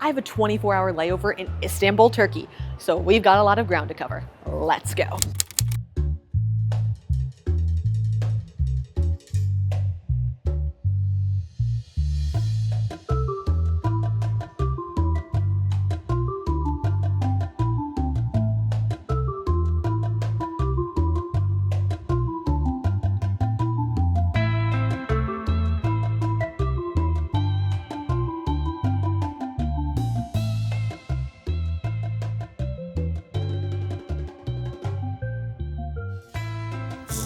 I have a 24-hour layover in Istanbul, Turkey, so we've got a lot of ground to cover. Let's go.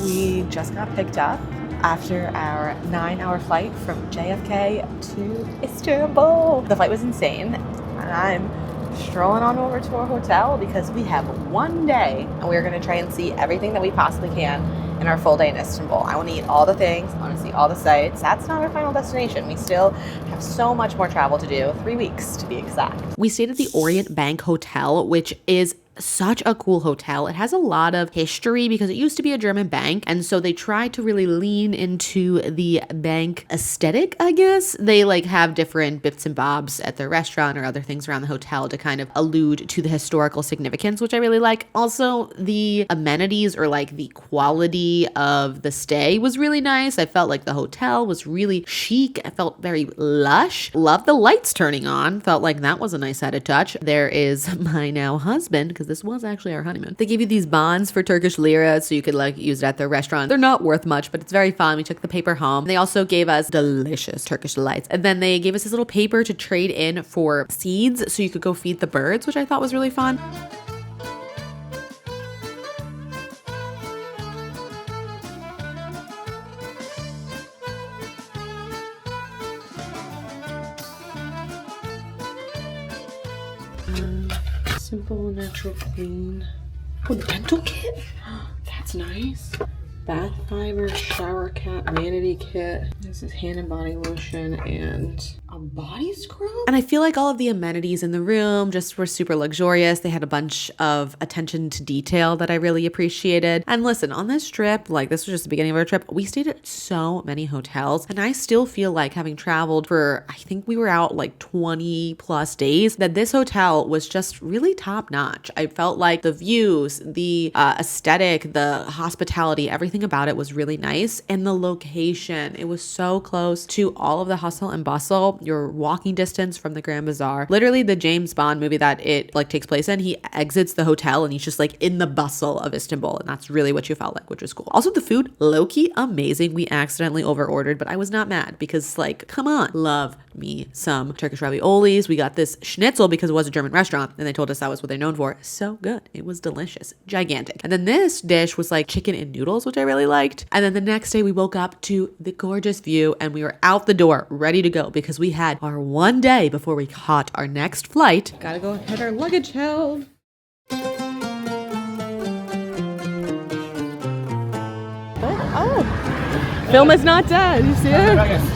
We just got picked up after our 9-hour flight from JFK to Istanbul. The flight was insane, and I'm strolling on over to our hotel because we have one day and we're gonna try and see everything that we possibly can in our full day in Istanbul. I want to eat all the things, I want to see all the sights. That's not our final destination. We still have so much more travel to do, 3 weeks to be exact. We stayed at the Orientbank Hotel, which is such a cool hotel. It has a lot of history because it used to be a German bank, and so they tried to really lean into the bank aesthetic, I guess. They like have different bits and bobs at their restaurant or other things around the hotel to kind of allude to the historical significance, which I really like. Also, the amenities or like the quality of the stay was really nice. I felt like the hotel was really chic. I felt very lush. Loved the lights turning on. Felt like that was a nice added touch. There is my now husband, because this was actually our honeymoon. They give you these bonds for Turkish lira so you could like use it at their restaurant. They're not worth much, but it's very fun. We took the paper home. They also gave us delicious Turkish delights. And then they gave us this little paper to trade in for seeds so you could go feed the birds, which I thought was really fun. Simple, natural, clean. Oh, dental kit? That's nice. Bath fiber, shower cap, vanity kit. This is hand and body lotion and a body scrub. And I feel like all of the amenities in the room just were super luxurious. They had a bunch of attention to detail that I really appreciated. And listen, on this trip, like this was just the beginning of our trip, we stayed at so many hotels. And I still feel like having traveled for, I think we were out like 20 plus days, that this hotel was just really top notch. I felt like the views, the aesthetic, the hospitality, everything about it was really nice. And the location, it was so close to all of the hustle and bustle. Your walking distance from the Grand Bazaar. Literally the James Bond movie that it like takes place in, he exits the hotel and he's just like in the bustle of Istanbul. And that's really what you felt like, which was cool. Also the food, low-key amazing. We accidentally over-ordered, but I was not mad because like, come on, love me some Turkish raviolis. We got this schnitzel because it was a German restaurant and they told us that was what they're known for. So good. It was delicious. Gigantic. And then this dish was like chicken and noodles, which I really liked. And then the next day we woke up to the gorgeous view and we were out the door ready to go because we had our one day before we caught our next flight. Gotta go get our luggage held. Oh, film is not dead. You see it?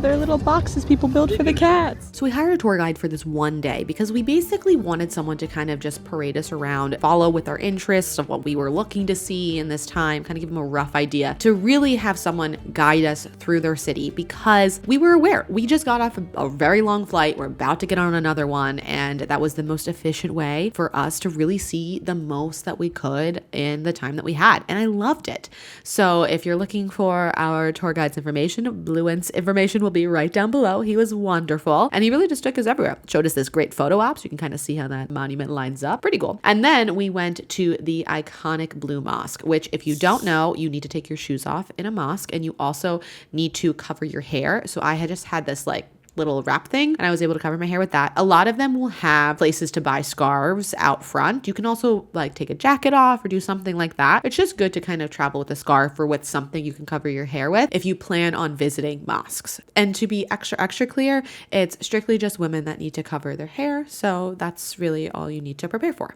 They're little boxes people build for the cats. So we hired a tour guide for this one day because we basically wanted someone to kind of just parade us around, follow with our interests of what we were looking to see in this time, kind of give them a rough idea, to really have someone guide us through their city because we were aware. We just got off a very long flight. We're about to get on another one, and that was the most efficient way for us to really see the most that we could in the time that we had, and I loved it. So if you're looking for our tour guide's information, Bulent's information will be right down below. He was wonderful, and he really just took us everywhere. Showed us this great photo op, so you can kind of see how that monument lines up. Pretty cool. And then we went to the iconic Blue Mosque, which if you don't know, you need to take your shoes off in a mosque, and you also need to cover your hair. So I had just had this like little wrap thing and I was able to cover my hair with that. A lot of them will have places to buy scarves out front. You can also like take a jacket off or do something like that. It's just good to kind of travel with a scarf or with something you can cover your hair with if you plan on visiting mosques. And to be extra clear, it's strictly just women that need to cover their hair. So that's really all you need to prepare for.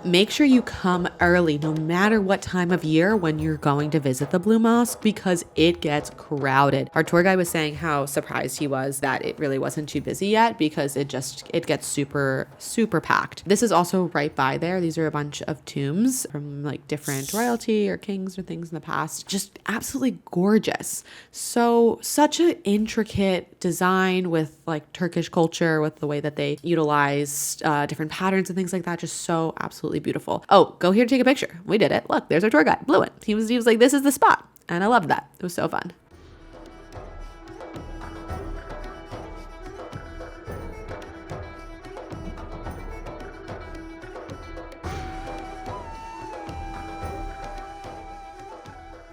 make sure you come early no matter what time of year when you're going to visit the Blue Mosque because it gets crowded. Our tour guide was saying how surprised he was that it really wasn't too busy yet because it gets super packed. This is also right by there. These are a bunch of tombs from like different royalty or kings or things in the past. Just absolutely gorgeous. So such an intricate design with like Turkish culture, with the way that they utilize different patterns and things like that. Just so absolutely beautiful. Oh, go here to take a picture. We did it. Look, there's our tour guide, Bulent. He was like, this is the spot. And I loved that. It was so fun.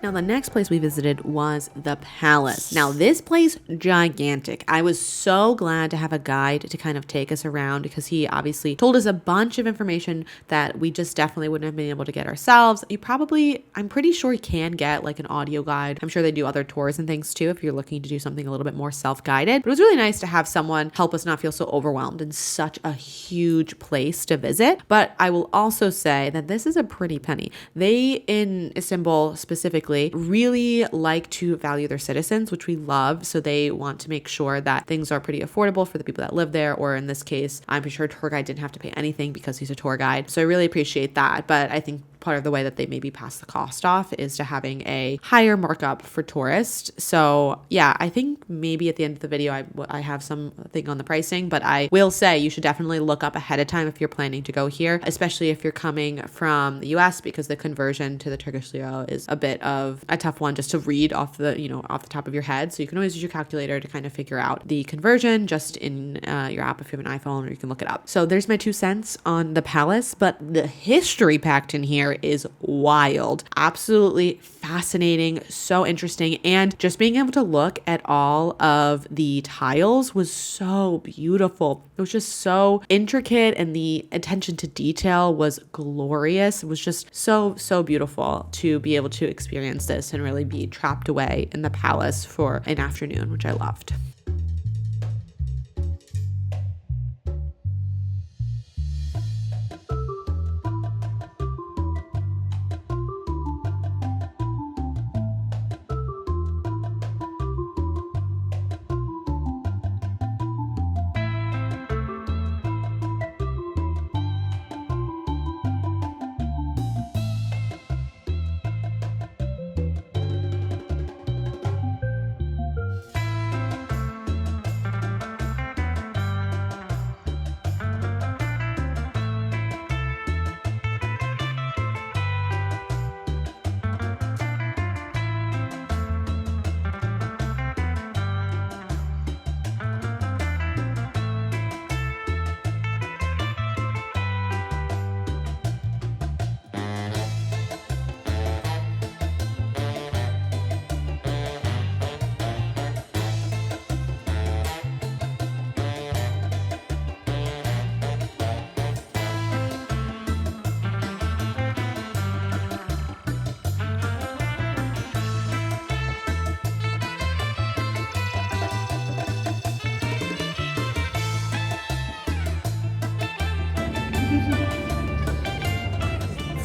Now, the next place we visited was the palace. Now, this place, gigantic. I was so glad to have a guide to kind of take us around because he obviously told us a bunch of information that we just definitely wouldn't have been able to get ourselves. I'm pretty sure you can get like an audio guide. I'm sure they do other tours and things too if you're looking to do something a little bit more self-guided. But it was really nice to have someone help us not feel so overwhelmed in such a huge place to visit. But I will also say that this is a pretty penny. They, in Istanbul specifically, really like to value their citizens, which we love. So they want to make sure that things are pretty affordable for the people that live there. Or in this case, I'm pretty sure a tour guide didn't have to pay anything because he's a tour guide. So I really appreciate that. But I think part of the way that they maybe pass the cost off is to having a higher markup for tourists. So yeah, I think maybe at the end of the video, I have something on the pricing, but I will say you should definitely look up ahead of time if you're planning to go here, especially if you're coming from the US, because the conversion to the Turkish lira is a bit of a tough one just to read off the top of your head. So you can always use your calculator to kind of figure out the conversion just in your app if you have an iPhone, or you can look it up. So there's my 2 cents on the palace, but the history packed in here is wild. Absolutely fascinating, so interesting, and just being able to look at all of the tiles was so beautiful. It was just so intricate, and the attention to detail was glorious. It was just so beautiful to be able to experience this and really be trapped away in the palace for an afternoon, which I loved.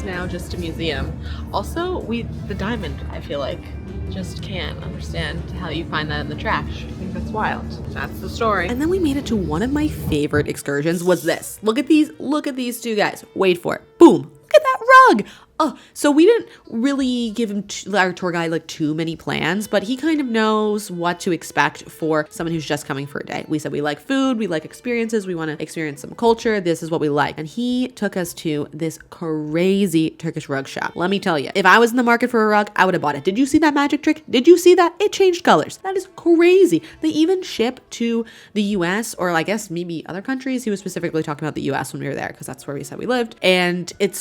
Now just a museum. Also, the diamond, I feel like, just can't understand how you find that in the trash. I think that's wild. That's the story. And then we made it to one of my favorite excursions was this. Look at these two guys. Wait for it. Boom. Look at that rug. Oh, so we didn't really give our tour guide like too many plans, but he kind of knows what to expect for someone who's just coming for a day. We said we like food, we like experiences, we want to experience some culture. This is what we like. And he took us to this crazy Turkish rug shop. Let me tell you, if I was in the market for a rug, I would have bought it. Did you see that magic trick? Did you see that? It changed colors. That is crazy. They even ship to the US, or I guess maybe other countries. He was specifically talking about the US when we were there because that's where we said we lived. And it's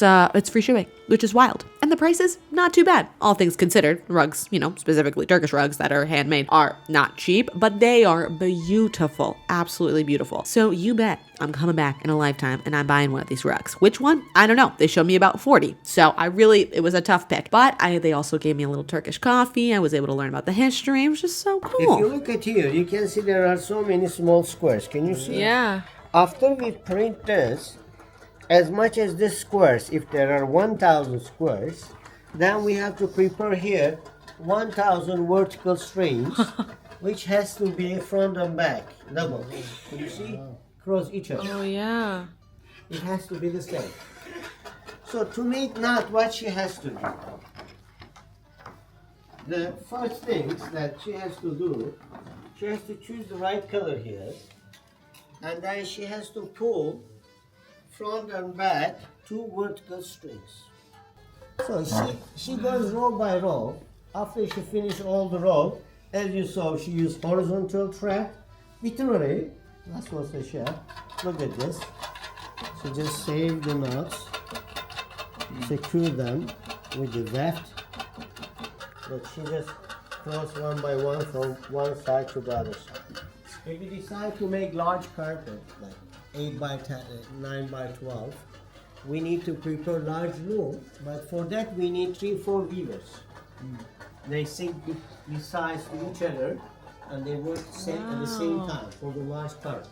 free shipping, which is wild. And the prices, not too bad. All things considered, rugs, specifically Turkish rugs that are handmade are not cheap, but they are beautiful, absolutely beautiful. So you bet I'm coming back in a lifetime and I'm buying one of these rugs. Which one? I don't know. They showed me about 40. So it was a tough pick, but they also gave me a little Turkish coffee. I was able to learn about the history. It was just so cool. If you look at here, you can see there are so many small squares. Can you see? Yeah. After we print this, as much as this squares. If there are 1,000 squares, then we have to prepare here 1,000 vertical strings, which has to be front and back, double. So you see, cross each other. Oh yeah. It has to be the same. So to make knot, what she has to do? The first things that she has to do, she has to choose the right color here, and then she has to pull front and back 2 vertical strings. So she goes row by row. After she finishes all the row, as you saw, she used horizontal thread. Literally, that's what the chef. Look at this. So just save the knots, secure them with the weft. But she just cross one by one from one side to the other side. If you decide to make large carpet, like 8 by 10, 9 by 12, we need to prepare large loom, but for that we need 3-4 weavers. They sync besides to each other, and they work at the same time for the large carpet.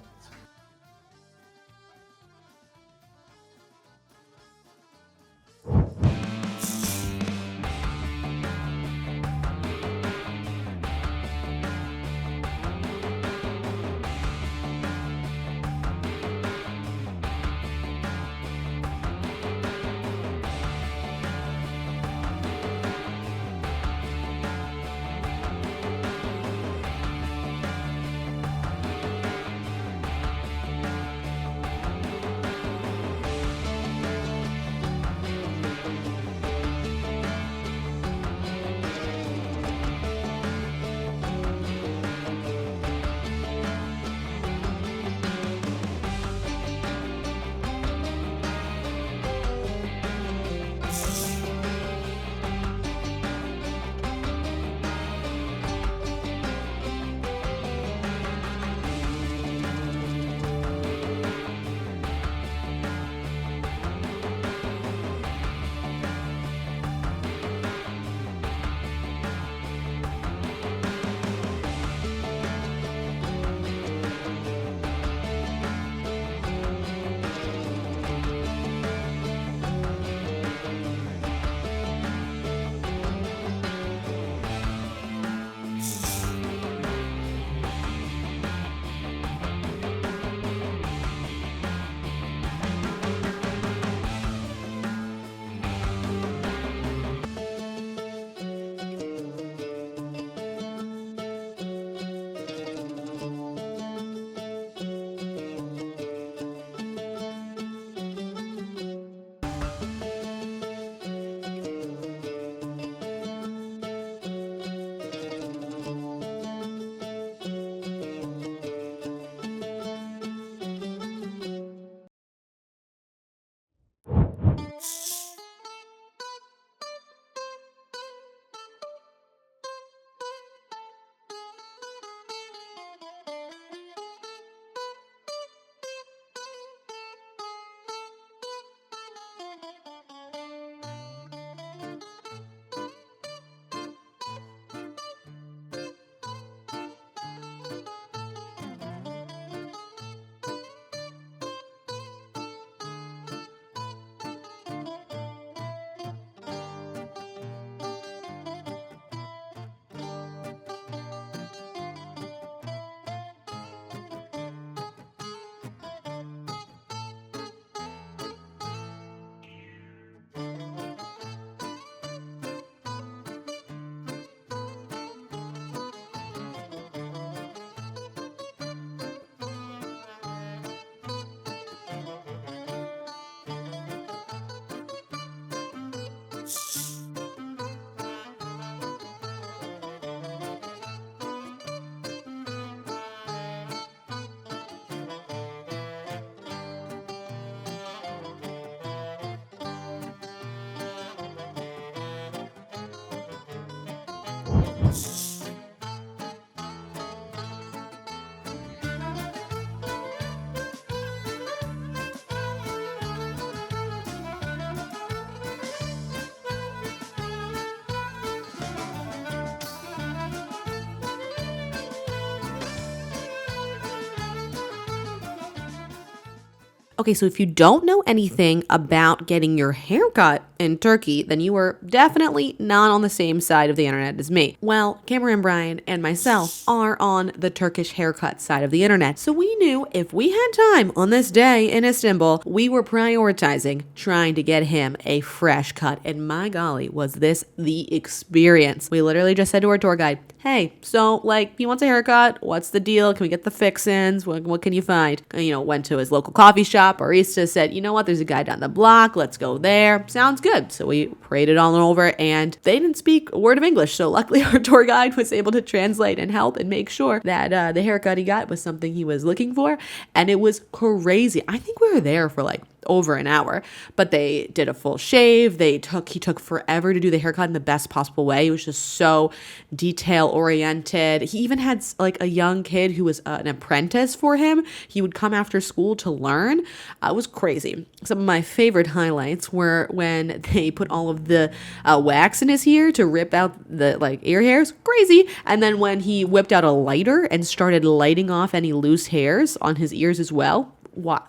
Okay, so if you don't know anything about getting your haircut in Turkey, then you are definitely not on the same side of the internet as me. Well, Cameron, Brian, and myself are on the Turkish haircut side of the internet. So we knew if we had time on this day in Istanbul, we were prioritizing trying to get him a fresh cut. And my golly, was this the experience. We literally just said to our tour guide, hey, so like, he wants a haircut. What's the deal? Can we get the fix-ins? What can you find? Went to his local coffee shop. Barista said, you know what? There's a guy down the block. Let's go there. Sounds good. So we prayed it all over, and they didn't speak a word of English. So luckily our tour guide was able to translate and help and make sure that the haircut he got was something he was looking for. And it was crazy. I think we were there for like over an hour, but they did a full shave. He took forever to do the haircut in the best possible way. It was just so detail oriented. He even had like a young kid who was an apprentice for him. He would come after school to learn. It was crazy. Some of my favorite highlights were when they put all of the wax in his ear to rip out the like ear hairs. Crazy. And then when he whipped out a lighter and started lighting off any loose hairs on his ears as well.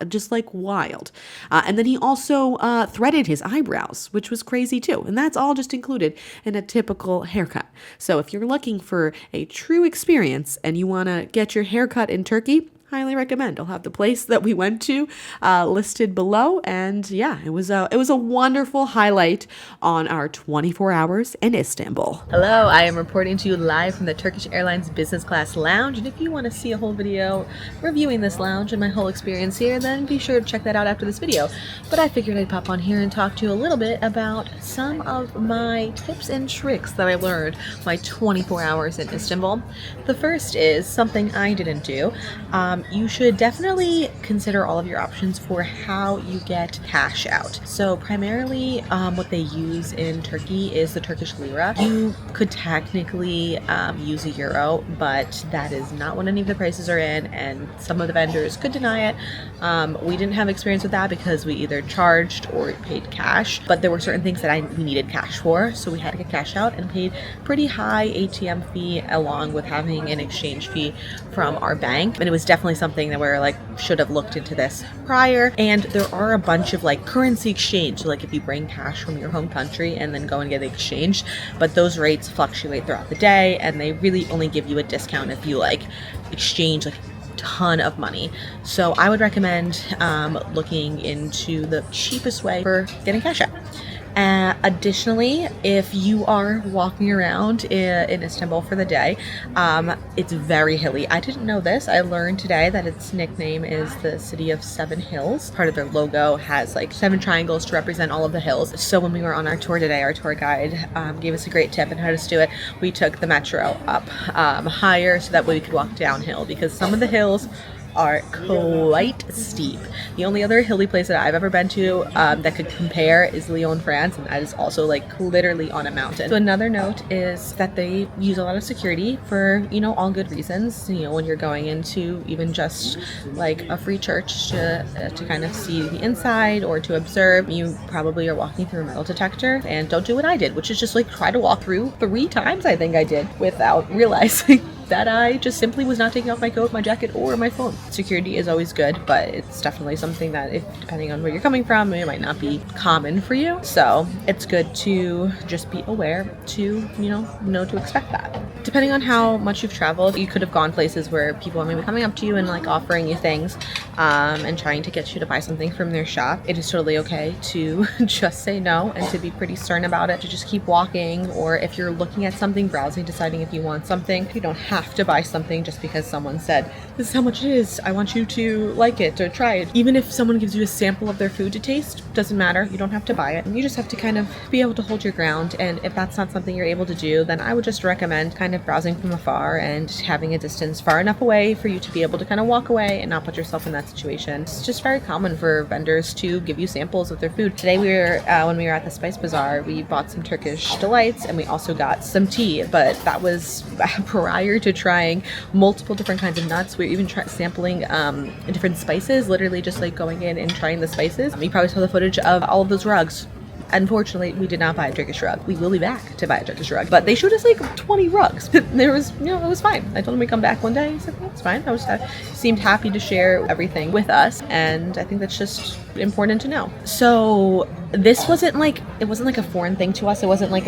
Just like wild. And then he also threaded his eyebrows, which was crazy too. And that's all just included in a typical haircut. So if you're looking for a true experience and you want to get your haircut in Turkey, highly recommend. I'll have the place that we went to listed below. And yeah, it was a wonderful highlight on our 24 hours in Istanbul. Hello, I am reporting to you live from the Turkish Airlines business class lounge. And if you want to see a whole video reviewing this lounge and my whole experience here, then be sure to check that out after this video. But I figured I'd pop on here and talk to you a little bit about some of my tips and tricks that I learned my 24 hours in Istanbul. The first is something I didn't do. You should definitely consider all of your options for how you get cash out. So primarily what they use in Turkey is the Turkish lira. You could technically use a euro, but that is not what any of the prices are in, and some of the vendors could deny it. We didn't have experience with that because we either charged or paid cash, but there were certain things that we needed cash for, so we had to get cash out and paid pretty high ATM fee along with having an exchange fee from our bank. And it was definitely something that we're like, should have looked into this prior. And there are a bunch of like currency exchange, so like if you bring cash from your home country and then go and get it exchanged, but those rates fluctuate throughout the day, and they really only give you a discount if you like exchange like ton of money. So I would recommend looking into the cheapest way for getting cash out. Additionally, if you are walking around in Istanbul for the day, it's very hilly. I didn't know this. I learned today that its nickname is the City of Seven Hills. Part of their logo has like 7 triangles to represent all of the hills. So when we were on our tour today, our tour guide gave us a great tip on how to do it. We took the metro up higher so that way we could walk downhill, because some of the hills are quite steep. The only other hilly place that I've ever been to that could compare is Lyon, France, and that is also like literally on a mountain. So another note is that they use a lot of security for, all good reasons. When you're going into even just like a free church to kind of see the inside or to observe, you probably are walking through a metal detector. And don't do what I did, which is just like try to walk through 3 times, I think I did, without realizing that I just simply was not taking off my coat, my jacket, or my phone. Security is always good, but it's definitely something that, if depending on where you're coming from, it might not be common for you. So it's good to just be aware to, know to expect that. Depending on how much you've traveled, you could have gone places where people are maybe coming up to you and like offering you things and trying to get you to buy something from their shop. It is totally okay to just say no and to be pretty stern about it, to just keep walking. Or if you're looking at something, browsing, deciding if you want something, you don't have to buy something just because someone said, this is how much it is, I want you to like it or try it. Even if someone gives you a sample of their food to taste, doesn't matter, you don't have to buy it. You just have to kind of be able to hold your ground. And if that's not something you're able to do, then I would just recommend kind of browsing from afar and having a distance far enough away for you to be able to kind of walk away and not put yourself in that situation. It's just very common for vendors to give you samples of their food. Today when we were at the Spice Bazaar, we bought some Turkish delights and we also got some tea, but that was prior to trying multiple different kinds of nuts. We were even sampling different spices, literally just like going in and trying the spices. You probably saw the footage of all of those rugs. Unfortunately, we did not buy a Turkish rug. We will be back to buy a Turkish rug, but they showed us like 20 rugs. There was, you know, it was fine. I told him we'd come back one day. He said, well, it's fine. Seemed happy to share everything with us, and I think that's just important to know. So this wasn't like a foreign thing to us. It wasn't like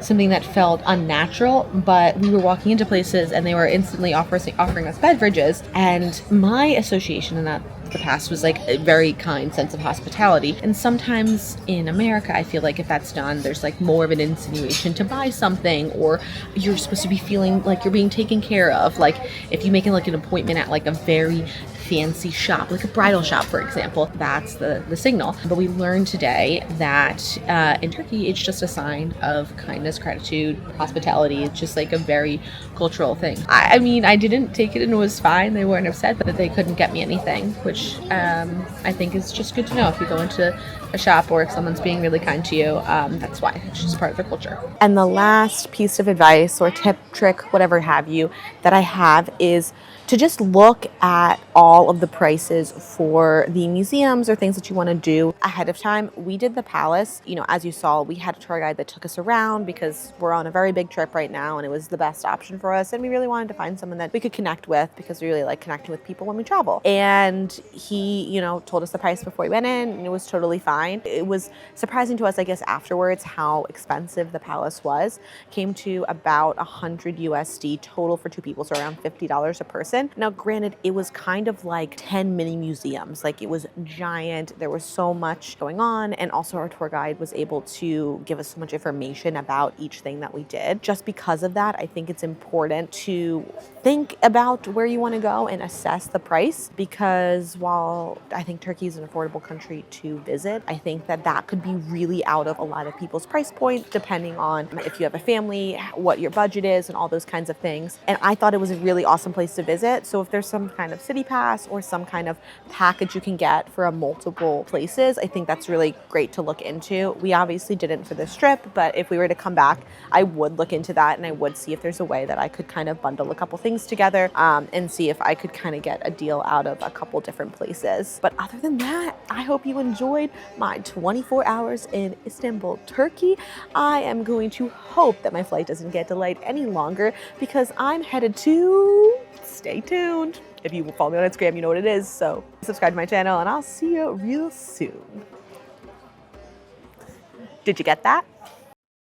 something that felt unnatural, but we were walking into places and they were instantly offering us beverages, and my association in the past was like a very kind sense of hospitality. And sometimes in America, I feel like if that's done, there's like more of an insinuation to buy something, or you're supposed to be feeling like you're being taken care of. Like if you make like an appointment at like a very fancy shop, like a bridal shop, for example, that's the signal. But we learned today that in Turkey, it's just a sign of kindness, gratitude, hospitality. It's just like a very cultural thing. I mean, I didn't take it and it was fine. They weren't upset, but they couldn't get me anything, which I think is just good to know. If you go into a shop or if someone's being really kind to you, that's why. It's just part of their culture. And the last piece of advice or tip, trick, whatever have you, that I have is to just look at all of the prices for the museums or things that you want to do ahead of time. We did the palace. You know, as you saw, we had a tour guide that took us around because we're on a very big trip right now and it was the best option for us. And we really wanted to find someone that we could connect with because we really like connecting with people when we travel. And he, you know, told us the price before we went in and it was totally fine. It was surprising to us, I guess, afterwards how expensive the palace was. Came to about 100 USD total for 2 people, so around $50 a person. Now, granted, it was kind of like 10 mini museums. Like it was giant. There was so much going on. And also our tour guide was able to give us so much information about each thing that we did. Just because of that, I think it's important to think about where you want to go and assess the price, because while I think Turkey is an affordable country to visit, I think that could be really out of a lot of people's price point, depending on if you have a family, what your budget is, and all those kinds of things. And I thought it was a really awesome place to visit. So if there's some kind of city pass or some kind of package you can get for multiple places, I think that's really great to look into. We obviously didn't for this trip, but if we were to come back, I would look into that and I would see if there's a way that I could kind of bundle a couple things together and see if I could kind of get a deal out of a couple different places. But other than that, I hope you enjoyed my 24 hours in Istanbul, Turkey. I am going to hope that my flight doesn't get delayed any longer because I'm headed to... Stay tuned. If you follow me on Instagram, you know what it is. So subscribe to my channel and I'll see you real soon. Did you get that?